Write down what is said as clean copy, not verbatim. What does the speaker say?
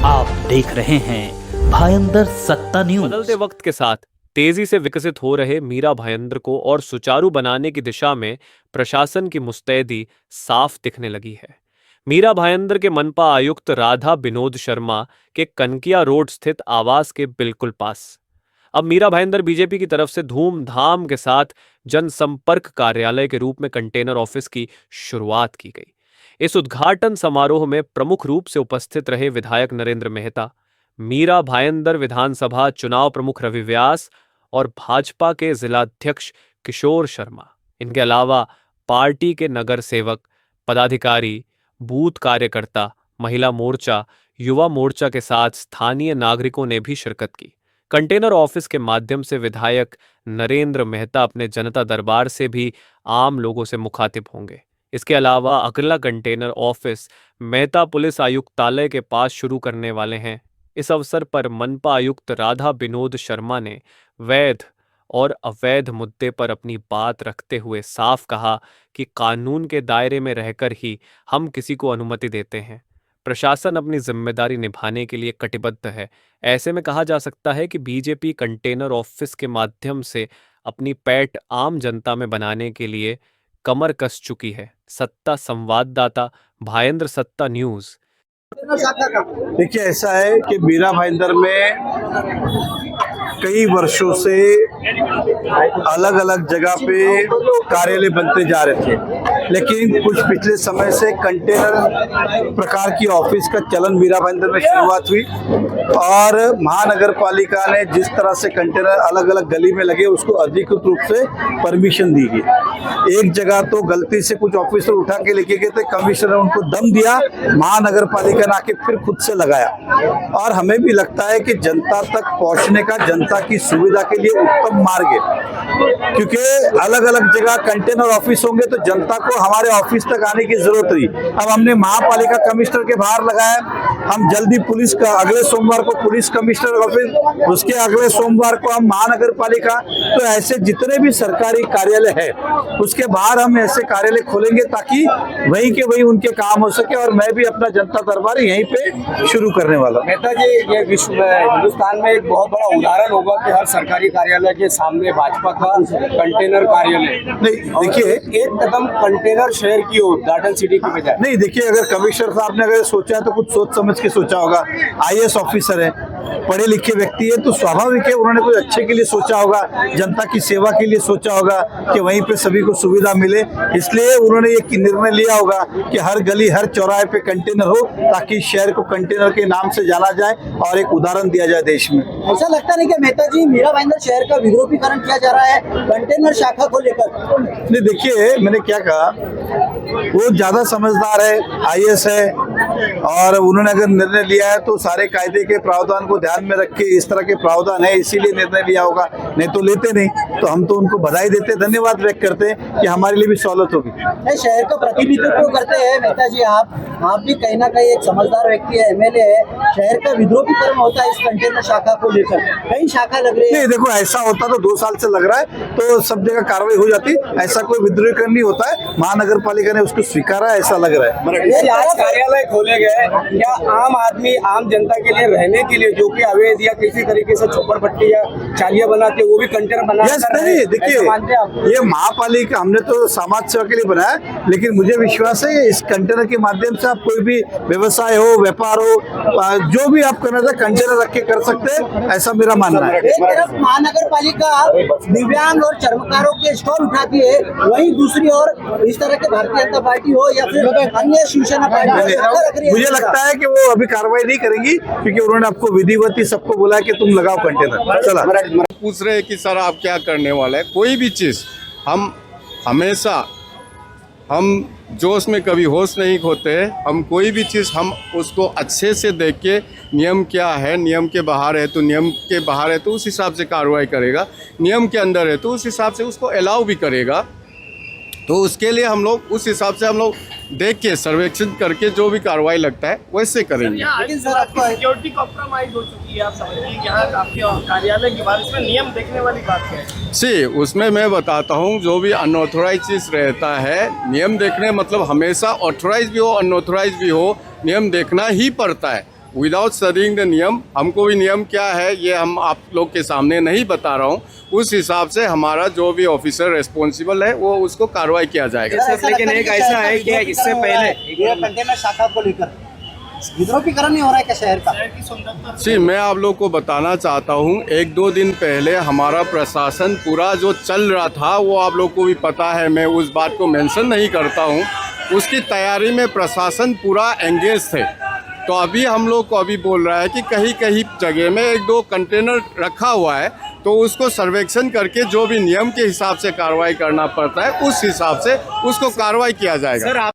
आप देख रहे हैं भायंदर सत्ता न्यूज। बदलते वक्त के साथ तेजी से विकसित हो रहे मीरा भायंदर को और सुचारू बनाने की दिशा में प्रशासन की मुस्तैदी साफ दिखने लगी है। मीरा भायंदर के मनपा आयुक्त राधा विनोद शर्मा के कनकिया रोड स्थित आवास के बिल्कुल पास अब मीरा भायंदर बीजेपी की तरफ से धूमधाम के साथ जनसंपर्क कार्यालय के रूप में कंटेनर ऑफिस की शुरुआत की गई। इस उद्घाटन समारोह में प्रमुख रूप से उपस्थित रहे विधायक नरेंद्र मेहता, मीरा भायंदर विधानसभा चुनाव प्रमुख रवि व्यास और भाजपा के जिलाध्यक्ष किशोर शर्मा। इनके अलावा पार्टी के नगर सेवक, पदाधिकारी, बूथ कार्यकर्ता, महिला मोर्चा, युवा मोर्चा के साथ स्थानीय नागरिकों ने भी शिरकत की। कंटेनर ऑफिस के माध्यम से विधायक नरेंद्र मेहता अपने जनता दरबार से भी आम लोगों से मुखातिब होंगे। इसके अलावा अगला कंटेनर ऑफिस मेहता पुलिस आयुक्तालय के पास शुरू करने वाले हैं। इस अवसर पर मनपा आयुक्त राधा विनोद शर्मा ने वैध और अवैध मुद्दे पर अपनी बात रखते हुए साफ कहा कि कानून के दायरे में रहकर ही हम किसी को अनुमति देते हैं। प्रशासन अपनी जिम्मेदारी निभाने के लिए कटिबद्ध है। ऐसे में कहा जा सकता है कि बीजेपी कंटेनर ऑफिस के माध्यम से अपनी पैठ आम जनता में बनाने के लिए कमर कस चुकी है। सत्ता संवाददाता भायंदर सत्ता न्यूज। देखिए, ऐसा है कि मीरा भायंदर में कई वर्षों से अलग अलग जगह पे कार्यालय बनते जा रहे थे, लेकिन कुछ पिछले समय से कंटेनर प्रकार की ऑफिस का चलन मीरा भायंदर में शुरुआत हुई और महानगर पालिका ने जिस तरह से कंटेनर अलग अलग गली में लगे उसको अधिकृत रूप से परमिशन दी गई। एक जगह तो गलती से कुछ ऑफिसर उठा के लेके गए थे, कमिश्नर ने उनको दम दिया, महानगर पालिका ने आके फिर खुद से लगाया। और हमें भी लगता है कि जनता तक पहुंचने का जनता की सुविधा के लिए उत्तम मार्ग है, क्योंकि अलग अलग जगह कंटेनर ऑफिस होंगे तो जनता को हमारे ऑफिस तक आने की जरूरत नहीं। अब हमने महापालिका कमिश्नर के बाहर लगाया, हम जल्दी पुलिस का अगले सोमवार को पुलिस कमिश्नर ऑफिस, उसके अगले सोमवार को हम महानगर पालिका, तो ऐसे जितने भी सरकारी कार्यालय है उसके बाहर हम ऐसे कार्यालय खोलेंगे ताकि वहीं के वहीं उनके काम हो सके। और मैं भी अपना जनता दरबार यहीं पे शुरू करने वाला हूं। मेहता जी, ये विश्व में हिंदुस्तान में एक बहुत बड़ा उदाहरण होगा कि हर सरकारी कार्यालय के सामने भाजपा का कंटेनर कार्यालय। नहीं देखिए, एक कदम कंटेनर शहर की ओर, गार्डन सिटी की बजाय। नहीं देखिए, अगर कमिश्नर साहब ने अगर सोचा है तो कुछ सोच समझ के सोचा होगा। आईएएस ऑफिसर है, पढ़े लिखे व्यक्ति है, तो स्वाभाविक है उन्होंने कुछ अच्छे के लिए सोचा होगा, जनता की सेवा के लिए सोचा होगा कि वहीं पे सभी को सुविधा मिले। इसलिए उन्होंने ये निर्णय लिया होगा कि हर गली हर चौराहे पे कंटेनर हो, ताकि शहर को कंटेनर के नाम से जाना जाए और एक उदाहरण दिया जाए देश में। ऐसा लगता नहीं कि मेहता जी, मीरा भायंदर शहर का विद्रोहीकरण किया जा रहा है कंटेनर शाखा को लेकर? नहीं देखिए, मैंने क्या कहा, वो ज्यादा समझदार है, आईएएस है, और उन्होंने अगर निर्णय लिया है तो सारे कायदे के प्रावधान को ध्यान में रख के, इस तरह के प्रावधान है इसीलिए निर्णय लिया होगा, नहीं तो लेते नहीं। तो हम तो उनको बधाई देते, धन्यवाद व्यक्त करते हैं कि हमारे लिए भी सहूलत होगी। शहर का प्रतिनिधित्व करते हैं मेहता जी, आप भी कहीं ना कहीं एक समझदार व्यक्ति है, एमएलए है। शहर का विद्रोहीकरण होता है इस कंटेनर शाखा को लेकर, कई शाखा लग रही है। नहीं देखो, ऐसा होता तो 2 साल से लग रहा है तो सब जगह कार्रवाई हो जाती। ऐसा कोई विद्रोहीकरण नहीं होता है, महानगर पालिका ने उसको स्वीकारा, ऐसा लग रहा है। आज कार्यालय खोले गए, क्या आम आदमी, आम जनता के लिए रहने के लिए, जो कि अवैध या किसी तरीके से झोपड़पट्टी या चालियां बनाते वो भी कंटेनर बना? नहीं देखिए, ये महापालिका हमने तो समाज सेवा के लिए बनाया, लेकिन मुझे विश्वास है इस कंटेनर के माध्यम से आप कोई भी व्यवसाय हो, व्यापार हो, जो भी आप करना चाहे कंटेनर रख के कर सकते हैं, ऐसा मेरा मानना है। एक तरफ महानगर पालिका दिव्यांग और चर्मकारों के स्टॉल उठाती है, वहीं दूसरी ओर इस तरह के भारतीय जनता पार्टी हो या फिर अन्य शिवसेना पार्टी, मुझे लगता है कि वो अभी कार्रवाई नहीं करेंगी, क्योंकि उन्होंने आपको विधिवत ही सबको बोला कि तुम लगाओ कंटेनर। चला पूछ रहे हैं कि सर आप क्या करने वाले हैं। कोई भी चीज़ हम हमेशा, हम जोश में कभी होश नहीं खोते। हम कोई भी चीज़ हम उसको अच्छे से देख के, नियम क्या है, नियम के बाहर है तो नियम के बाहर है तो उस हिसाब से कार्रवाई करेगा, नियम के अंदर है तो उस हिसाब से उसको अलाउ भी करेगा। तो उसके लिए हम लोग उस हिसाब से हम लोग देख के सर्वेक्षण करके जो भी कार्रवाई लगता है वैसे करेंगे। लेकिन सर, आपको सिक्योरिटी कॉम्प्रोमाइज हो चुकी है, आप समझिए यहाँ आपके कार्यालय की बात, इसमें नियम देखने वाली बात है। उसमें मैं बताता हूँ, जो भी अनऑथोराइज चीज़ रहता है, नियम देखने मतलब हमेशा ऑथोराइज भी हो अनऑथोराइज भी हो, नियम देखना ही पड़ता है। विदाउट स्टडिंग द नियम, हमको भी नियम क्या है ये हम आप लोग के सामने नहीं बता रहा हूँ, उस हिसाब से हमारा जो भी ऑफिसर रिस्पॉन्सिबल है वो उसको कार्रवाई किया जाएगा। लेकिन एक ऐसा है कि इससे पहले ये कंटेनर शाखा को लेकर विद्रोहीकरण नहीं हो रहा है क्या शहर का? शहर की सुंदरता जी, मैं आप लोग को बताना चाहता हूँ, 1-2 दिन पहले हमारा प्रशासन पूरा जो चल रहा था वो आप लोग को भी पता है, मैं उस बात को मेंशन नहीं करता हूँ, उसकी तैयारी में प्रशासन पूरा एंगेज थे। तो अभी हम लोग को अभी बोल रहा है कि कहीं कहीं जगह में 1-2 कंटेनर रखा हुआ है, तो उसको सर्वेक्षण करके जो भी नियम के हिसाब से कार्रवाई करना पड़ता है उस हिसाब से उसको कार्रवाई किया जाएगा।